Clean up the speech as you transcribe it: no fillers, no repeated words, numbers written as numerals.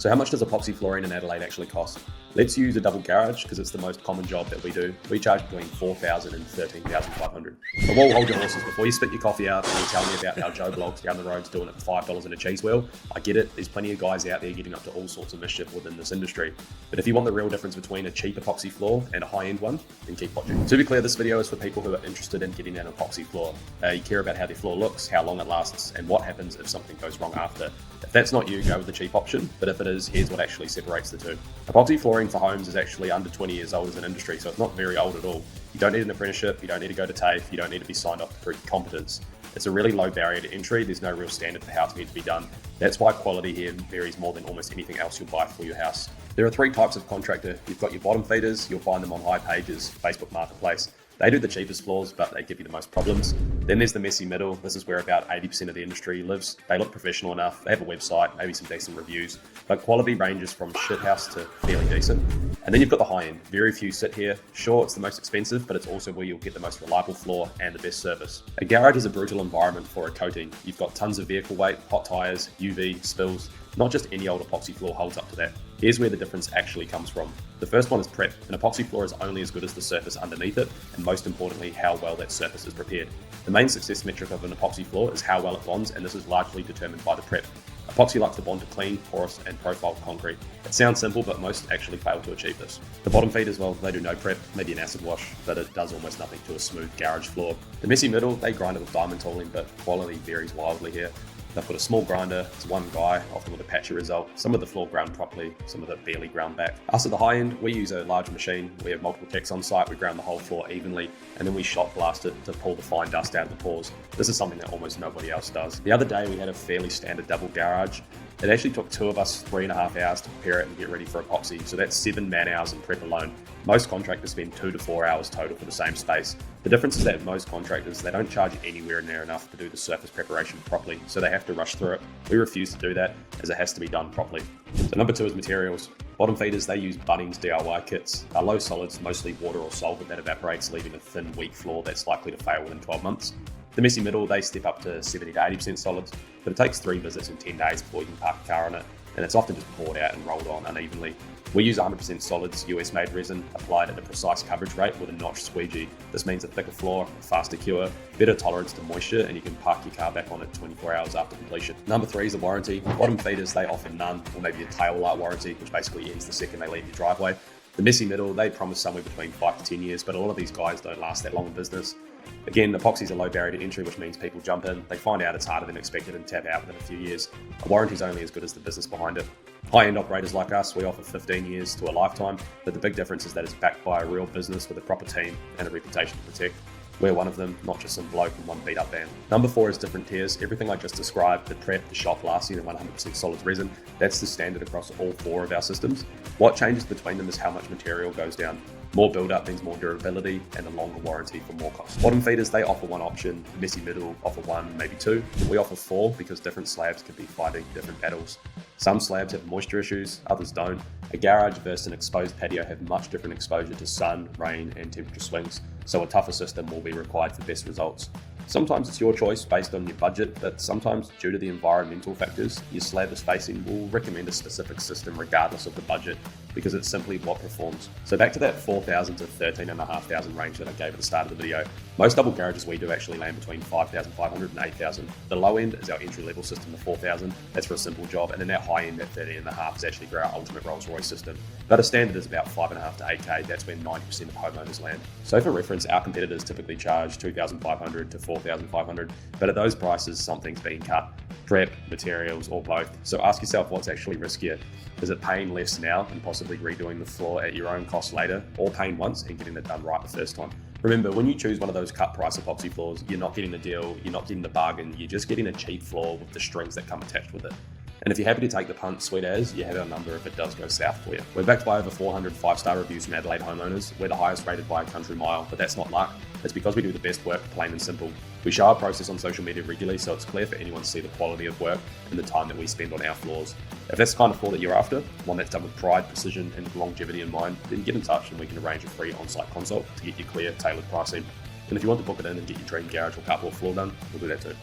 So how much does epoxy flooring in Adelaide actually cost? Let's use a double garage because it's the most common job that we do. We charge between $4,000 and $13,500. But we'll hold your horses before you spit your coffee out and you tell me about how Joe Blogs down the road's doing it for $5 in a cheese wheel. I get it, there's plenty of guys out there getting up to all sorts of mischief within this industry. But if you want the real difference between a cheap epoxy floor and a high-end one, then keep watching. To be clear, this video is for people who are interested in getting an epoxy floor. You care about how their floor looks, how long it lasts, and what happens if something goes wrong after. If that's not you, go with the cheap option, but if it is, here's what actually separates the two. Epoxy flooring for homes is actually under 20 years old as an industry, so it's not very old at all. You don't need an apprenticeship, you don't need to go to TAFE, you don't need to be signed off to prove competence. It's a really low barrier to entry, there's no real standard for how it's meant to be done. That's why quality here varies more than almost anything else you'll buy for your house. There are three types of contractor. You've got your bottom feeders, you'll find them on High Pages, Facebook Marketplace. They do the cheapest floors, but they give you the most problems. Then there's the messy middle. This is where about 80% of the industry lives. They look professional enough. They have a website, maybe some decent reviews, but quality ranges from shithouse to fairly decent. And then you've got the high end. Very few sit here. Sure, it's the most expensive, but it's also where you'll get the most reliable floor and the best service. A garage is a brutal environment for a coating. You've got tons of vehicle weight, hot tires, UV, spills. Not just any old epoxy floor holds up to that. Here's where the difference actually comes from. The first one is prep. An epoxy floor is only as good as the surface underneath it, and most importantly, how well that surface is prepared. The main success metric of an epoxy floor is how well it bonds, and this is largely determined by the prep. Epoxy likes to bond to clean, porous, and profiled concrete. It sounds simple, but most actually fail to achieve this. The bottom feeders, well, they do no prep, maybe an acid wash, but it does almost nothing to a smooth garage floor. The messy middle, they grind it with diamond tooling, but quality varies wildly here. They've got a small grinder, it's one guy, often with a patchy result. Some of the floor ground properly, some of it barely ground back. Us at the high end, we use a large machine. We have multiple techs on site, we ground the whole floor evenly, and then we shot blast it to pull the fine dust out of the pores. This is something that almost nobody else does. The other day we had a fairly standard double garage. It actually took two of us 3.5 hours to prepare it and get ready for epoxy, so that's 7 man hours in prep alone. Most contractors spend 2 to 4 hours total for the same space. The difference is that most contractors, they don't charge anywhere near enough to do the surface preparation properly, so they have to rush through it. We refuse to do that, as it has to be done properly. So number 2 is materials. Bottom feeders, they use Bunnings DIY kits. Low solids, mostly water or solvent that evaporates, leaving a thin, weak floor that's likely to fail within 12 months. The messy middle, they step up to 70 to 80% solids, but it takes 3 visits in 10 days before you can park a car on it, and it's often just poured out and rolled on unevenly. We use 100% solids, US-made resin, applied at a precise coverage rate with a notched squeegee. This means a thicker floor, a faster cure, better tolerance to moisture, and you can park your car back on it 24 hours after completion. Number 3 is the warranty. Bottom feeders, they offer none, or maybe a tail light warranty, which basically ends the second they leave your driveway. The messy middle, they promise somewhere between 5 to 10 years, but a lot of these guys don't last that long in business. Again, epoxy's a low barrier to entry, which means people jump in, they find out it's harder than expected and tap out within a few years. A warranty's only as good as the business behind it. High-end operators like us, we offer 15 years to a lifetime, but the big difference is that it's backed by a real business with a proper team and a reputation to protect. We're one of them, not just some bloke in one beat-up van. Number 4 is different tiers. Everything I just described, the prep, the shot blasting, and 100% solids resin, that's the standard across all 4 of our systems. What changes between them is how much material goes down. More build-up means more durability and a longer warranty for more cost. Bottom feeders, they offer 1 option. The messy middle offer 1, maybe 2. We offer 4 because different slabs could be fighting different battles. Some slabs have moisture issues, others don't. A garage versus an exposed patio have much different exposure to sun, rain, and temperature swings, so a tougher system will be required for best results. Sometimes it's your choice based on your budget, but sometimes due to the environmental factors your slab is facing, we'll recommend a specific system regardless of the budget because it's simply what performs. So back to that 4,000 to 13,500 range that I gave at the start of the video. Most double garages we do actually land between 5,500 and 8,000. The low end is our entry level system of 4,000. That's for a simple job. And then our high end at 13.5 is actually for our ultimate Rolls Royce system. But a standard is about 5.5 to 8K. That's where 90% of homeowners land. So for reference, our competitors typically charge 2,500 to 4,500. But at those prices, something's being cut. Prep, materials, or both. So ask yourself what's actually riskier. Is it paying less now and possibly redoing the floor at your own cost later, or paying once and getting it done right the first time? Remember, when you choose one of those cut price epoxy floors, you're not getting the deal, you're not getting the bargain, you're just getting a cheap floor with the strings that come attached with it. And if you're happy to take the punt, sweet as, you have our number if it does go south for you. We're backed by over 400 5-star reviews from Adelaide homeowners. We're the highest rated by a country mile, but that's not luck. It's because we do the best work, plain and simple. We show our process on social media regularly, so it's clear for anyone to see the quality of work and the time that we spend on our floors. If that's the kind of floor that you're after, one that's done with pride, precision, and longevity in mind, then get in touch and we can arrange a free on-site consult to get you clear, tailored pricing. And if you want to book it in and get your dream garage or carport floor done, we'll do that too.